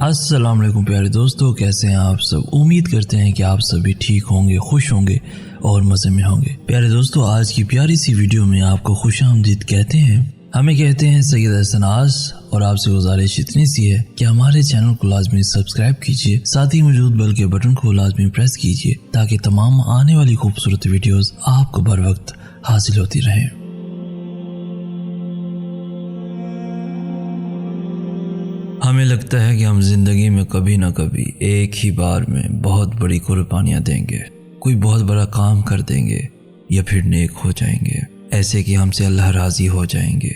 अस्सलाम वालेकुम प्यारे दोस्तों, कैसे हैं आप सब। उम्मीद करते हैं कि आप सभी ठीक होंगे, खुश होंगे और मज़े में होंगे। प्यारे दोस्तों, आज की प्यारी सी वीडियो में आपको खुशामदीद कहते हैं। हमें कहते हैं सैयद हसन आस, और आपसे गुजारिश इतनी सी है कि हमारे चैनल को लाजमी सब्सक्राइब कीजिए, साथ ही मौजूद बेल के बटन को लाजमी प्रेस कीजिए ताकि तमाम आने वाली खूबसूरत वीडियोस आपको बर वक्त हासिल होती रहें। हमें लगता है कि हम जिंदगी में कभी ना कभी एक ही बार में बहुत बड़ी कुर्बानियाँ देंगे, कोई बहुत बड़ा काम कर देंगे या फिर नेक हो जाएंगे, ऐसे कि हमसे अल्लाह राज़ी हो जाएंगे,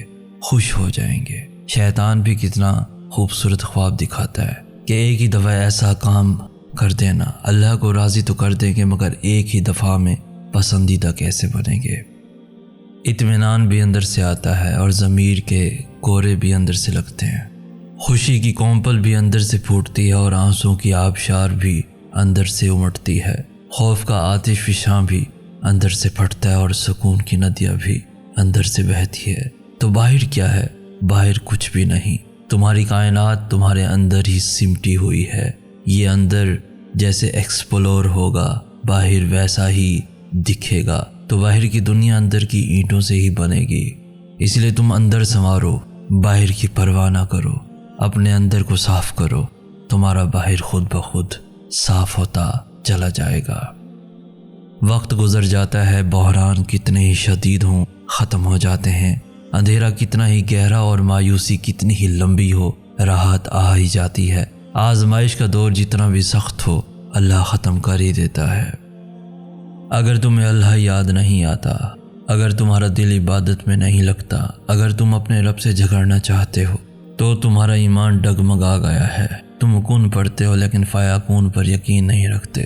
खुश हो जाएंगे। शैतान भी कितना खूबसूरत ख्वाब दिखाता है कि एक ही दफ़ा ऐसा काम कर देना, अल्लाह को राज़ी तो कर देंगे मगर एक ही दफ़ा में पसंदीदा कैसे बनेंगे। इत्मीनान भी अंदर से आता है और ज़मीर के कोरे भी अंदर से लगते हैं। खुशी की कौंपल भी अंदर से फूटती है और आंसू की आबशार भी अंदर से उमड़ती है। खौफ का आतिश फिशां भी अंदर से फटता है और सुकून की नदियाँ भी अंदर से बहती है। तो बाहर क्या है? बाहर कुछ भी नहीं। तुम्हारी कायनात तुम्हारे अंदर ही सिमटी हुई है। ये अंदर जैसे एक्सप्लोर होगा, बाहर वैसा ही दिखेगा। तो बाहर की दुनिया अंदर की ईंटों से ही बनेगी। इसलिए तुम अंदर संवारो, बाहर की परवाह ना करो। अपने अंदर को साफ करो, तुम्हारा बाहर खुद ब खुद साफ होता चला जाएगा। वक्त गुजर जाता है, बहरान कितने ही शदीद हों ख़त्म हो जाते हैं। अंधेरा कितना ही गहरा और मायूसी कितनी ही लंबी हो, राहत आ ही जाती है। आजमाइश का दौर जितना भी सख्त हो, अल्लाह ख़त्म कर ही देता है। अगर तुम्हें अल्लाह याद नहीं आता, अगर तुम्हारा दिल इबादत में नहीं लगता, अगर तुम अपने रब से झगड़ना चाहते हो तो तुम्हारा ईमान डगमगा गया है। तुम कून पढ़ते हो लेकिन फ़याकून पर यकीन नहीं रखते।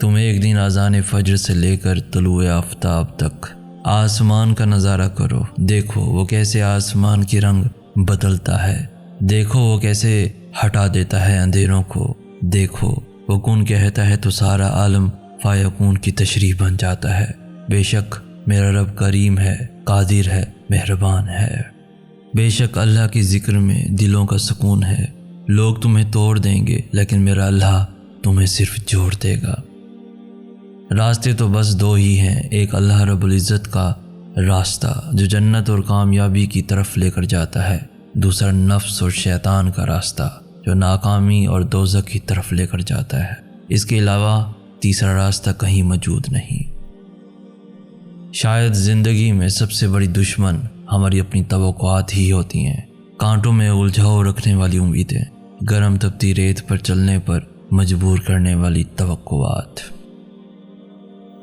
तुम एक दिन अज़ान फज्र से लेकर तलुए आफ्ताब तक आसमान का नज़ारा करो। देखो वो कैसे आसमान की रंग बदलता है, देखो वो कैसे हटा देता है अंधेरों को। देखो वो कून कहता है तो सारा आलम फ़याकून की तशरीह बन जाता है। बेशक मेरा रब करीम है, कादिर है, मेहरबान है। बेशक अल्लाह की ज़िक्र में दिलों का सुकून है। लोग तुम्हें तोड़ देंगे लेकिन मेरा अल्लाह तुम्हें सिर्फ जोड़ देगा। रास्ते तो बस दो ही हैं, एक अल्लाह रब्बुल इज़्ज़त का रास्ता जो जन्नत और कामयाबी की तरफ लेकर जाता है, दूसरा नफ्स और शैतान का रास्ता जो नाकामी और दोज़ख की तरफ लेकर जाता है। इसके अलावा तीसरा रास्ता कहीं मौजूद नहीं। शायद ज़िंदगी में सबसे बड़ी दुश्मन हमारी अपनी तवक्कुआत ही होती हैं। कांटों में उलझाव रखने वाली उम्मीदें, गर्म तपती रेत पर चलने पर मजबूर करने वाली तवक्कुआत।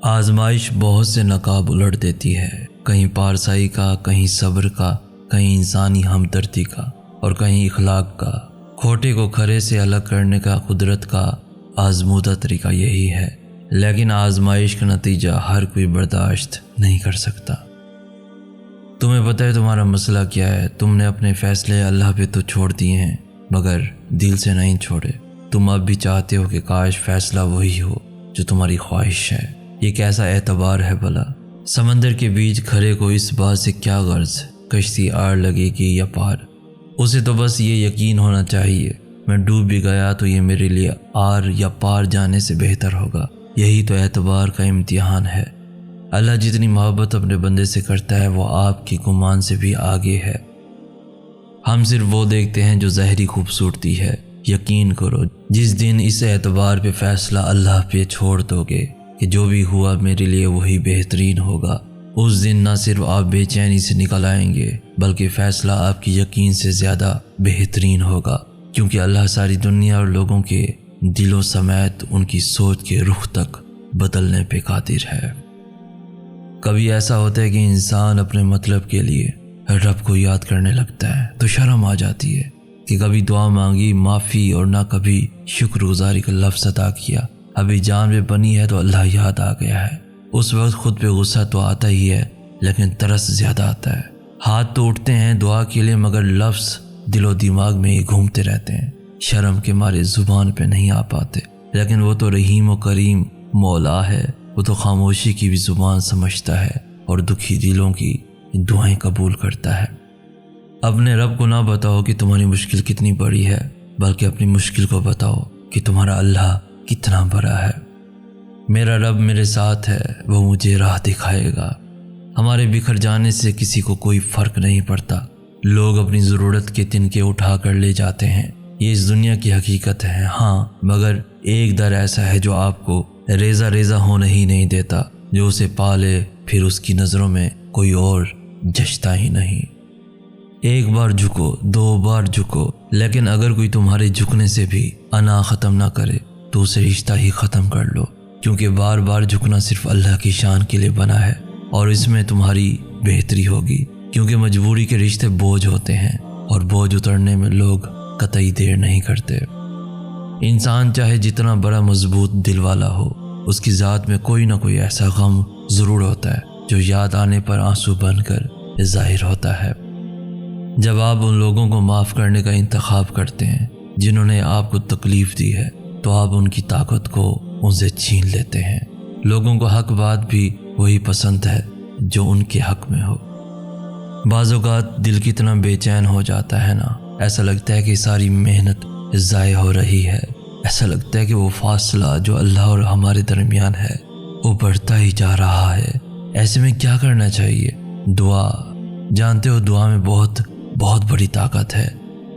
आजमाइश बहुत से नकाब उलट देती है, कहीं पारसाई का, कहीं सब्र का, कहीं इंसानी हमदर्दी का और कहीं इखलाक का। खोटे को खरे से अलग करने का कुदरत का आजमूदा तरीका यही है, लेकिन आजमाइश का नतीजा हर कोई बर्दाश्त नहीं कर सकता। तुम्हें पता है तुम्हारा मसला क्या है। तुमने अपने फ़ैसले अल्लाह पे तो छोड़ दिए हैं मगर दिल से नहीं छोड़े। तुम अब भी चाहते हो कि काश फ़ैसला वही हो जो तुम्हारी ख्वाहिश है। ये कैसा एतबार है भला। समंदर के बीच खड़े को इस बात से क्या गर्ज कश्ती आड़ लगेगी या पार। उसे तो बस ये यकीन होना चाहिए मैं डूब भी गया तो ये मेरे लिए आर या पार जाने से बेहतर होगा। यही तो एतबार का इम्तिहान है। अल्लाह जितनी मोहब्बत अपने बंदे से करता है वो आपकी गुमान से भी आगे है। हम सिर्फ वो देखते हैं जो ज़ाहिरी खूबसूरती है। यकीन करो जिस दिन इस एतबार पे फ़ैसला अल्लाह पे छोड़ दोगे कि जो भी हुआ मेरे लिए वही बेहतरीन होगा, उस दिन न सिर्फ आप बेचैनी से निकल आएंगे बल्कि फ़ैसला आपकी यकीन से ज़्यादा बेहतरीन होगा, क्योंकि अल्लाह सारी दुनिया और लोगों के दिलों समेत उनकी सोच के रुख तक बदलने पे कादिर है। कभी ऐसा होता है कि इंसान अपने मतलब के लिए रब को याद करने लगता है तो शर्म आ जाती है कि कभी दुआ मांगी, माफ़ी और ना कभी शुक्रगुजारी का लफ्ज़ अदा किया। अभी जान में बनी है तो अल्लाह याद आ गया है। उस वक्त खुद पे गुस्सा तो आता ही है लेकिन तरस ज़्यादा आता है। हाथ तो उठते हैं दुआ के लिए मगर लफ्ज़ दिलो दिमाग में ही घूमते रहते हैं। शर्म के मारे ज़ुबान पे नहीं आ पाते। लेकिन वो तो रहीम व करीम मौला है, वो तो खामोशी की भी ज़ुबान समझता है और दुखी दिलों की दुआएं कबूल करता है। अपने रब को ना बताओ कि तुम्हारी मुश्किल कितनी बड़ी है, بلکہ اپنی مشکل کو بتاؤ کہ تمہارا اللہ کتنا بڑا ہے۔ میرا رب میرے ساتھ ہے، وہ مجھے راہ دکھائے گا۔ ہمارے بکھر جانے سے کسی کو کوئی فرق نہیں پڑتا۔ لوگ اپنی ضرورت کے تنکے اٹھا کر لے جاتے ہیں، یہ اس دنیا کی حقیقت ہے۔ ہاں، مگر ایک در ایسا ہے جو آپ کو ریزہ ریزہ ہونے ہی نہیں دیتا، جو اسے پالے پھر اس کی نظروں میں کوئی اور جچتا ہی نہیں۔ ایک بار جھکو، دو بار جھکو، لیکن اگر کوئی تمہارے جھکنے سے بھی انا ختم نہ کرے تو اسے رشتہ ہی ختم کر لو، کیونکہ بار بار جھکنا صرف اللہ کی شان کے لیے بنا ہے، اور اس میں تمہاری بہتری ہوگی، کیونکہ مجبوری کے رشتے بوجھ ہوتے ہیں، اور بوجھ اترنے میں لوگ قطعی دیر نہیں کرتے۔ انسان چاہے جتنا بڑا مضبوط دل والا ہو، اس کی ذات میں کوئی نہ کوئی ایسا غم ضرور ہوتا ہے جو یاد آنے پر آنسو بن کر ظاہر ہوتا ہے۔ جب آپ ان لوگوں کو معاف کرنے کا انتخاب کرتے ہیں جنہوں نے آپ کو تکلیف دی ہے، تو آپ ان کی طاقت کو ان سے چھین لیتے ہیں۔ لوگوں کو حق بات بھی وہی پسند ہے جو ان کے حق میں ہو۔ بعض اوقات دل کتنا بے چین ہو جاتا ہے نا، ایسا لگتا ہے کہ ساری محنت ضائع ہو رہی ہے، ایسا لگتا ہے کہ وہ فاصلہ جو اللہ اور ہمارے درمیان ہے وہ بڑھتا ہی جا رہا ہے۔ ایسے میں کیا کرنا چاہیے؟ دعا۔ جانتے ہو دعا میں بہت بڑی طاقت ہے،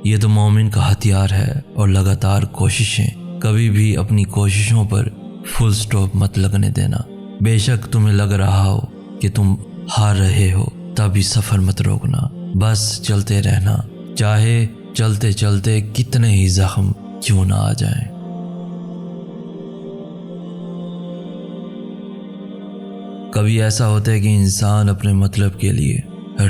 یہ تو مومن کا ہتھیار ہے، اور لگاتار کوششیں، کبھی بھی اپنی کوششوں پر فل سٹاپ مت لگنے دینا۔ بے شک تمہیں لگ رہا ہو کہ تم ہار رہے ہو، تبھی سفر مت روکنا، بس چلتے رہنا، چاہے چلتے چلتے کتنے ہی زخم کیوں نہ آ جائیں۔ کبھی ایسا ہوتا ہے کہ انسان اپنے مطلب کے لیے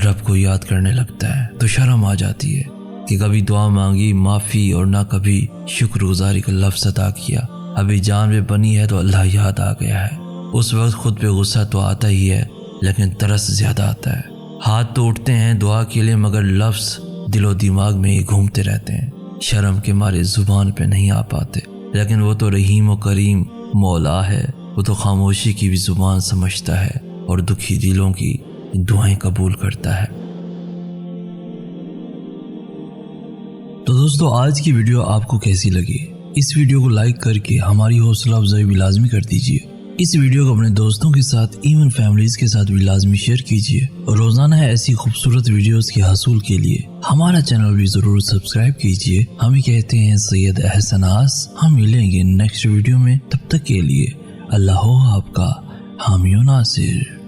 رب کو یاد کرنے لگتا ہے تو شرم آ جاتی ہے کہ کبھی دعا مانگی، معافی، اور نہ کبھی شکر گزاری کا لفظ ادا کیا۔ ابھی جان میں بنی ہے تو اللہ یاد آ گیا ہے۔ اس وقت خود پہ غصہ تو آتا ہی ہے، لیکن ترس زیادہ آتا ہے۔ ہاتھ تو اٹھتے ہیں دعا کے لیے، مگر لفظ دل و دماغ میں ہی گھومتے رہتے ہیں، شرم کے مارے زبان پہ نہیں آ پاتے۔ لیکن وہ تو رحیم و کریم مولا ہے، وہ تو خاموشی کی بھی زبان سمجھتا ہے اور دکھی دلوں کی دعائیں قبول کرتا ہے۔ تو دوستو، آج کی ویڈیو آپ کو کیسی لگی؟ اس ویڈیو کو لائک کر کے ہماری حوصلہ افزائی بھی لازمی کر دیجیے۔ اس ویڈیو کو اپنے دوستوں کے ساتھ، ایون فیملیز کے ساتھ بھی لازمی شیئر کیجیے، اور روزانہ ایسی خوبصورت ویڈیوز کے حصول کے لیے ہمارا چینل بھی ضرور سبسکرائب کیجیے۔ ہمیں کہتے ہیں سید احسن آس۔ ہم ملیں گے نیکسٹ ویڈیو میں، تب تک کے لیے اللہ ہو آپ کا حامی و ناصر۔